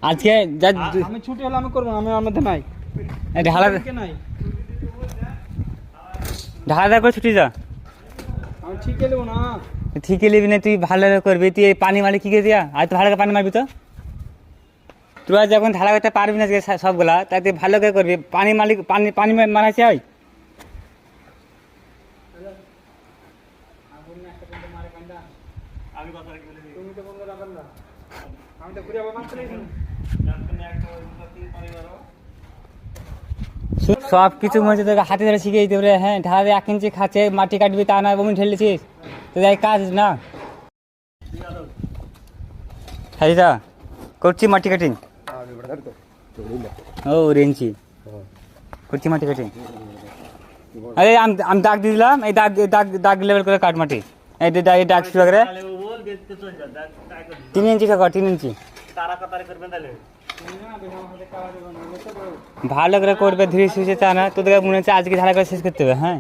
আজকে আমি ছুটি হলে আমি করবো, আমি আমার মধ্যে নাই ঢালা নাই, ঢালা করে ছুটি যা। আমি ঠিক নেবো না। ঠিক নিবি না, তুই ভালো করবি। তুই পানি মারি কি দিয়া আজ তো ভালো করে পানি মারবি তো। তুই আজ যখন ঢালা করতে পারবি না সবগুলা, তাই তুই ভালো করে করবি। পানি মালিক পানি পানি মারাইছে হয়। সব কিছু মনে হচ্ছে তোকে হাতে ধরে শিখিয়ে দিতে পারে। হ্যাঁ, ঢালা 1 ইঞ্চি খাচ্ছে, মাটি কাটবি তা না বমি ঢেলেছিস, তো যাই কাজ না। হ্যাঁ দিদা করছি মাটি কাটিং। ও রেঞ্চি করছি মাটি কাটিং। আরে আমি দাগ দিয়ে দিলাম, এই দাগ লেভেল করে কাট মাটি। এই দাগ শুরু করে 3 ইঞ্চি কর, 3 ইঞ্চি ভালো করে করবে। ধীরে সুস্থে তা না, তোদের মনে হচ্ছে আজকে ঢালা করে শেষ করতে হবে। হ্যাঁ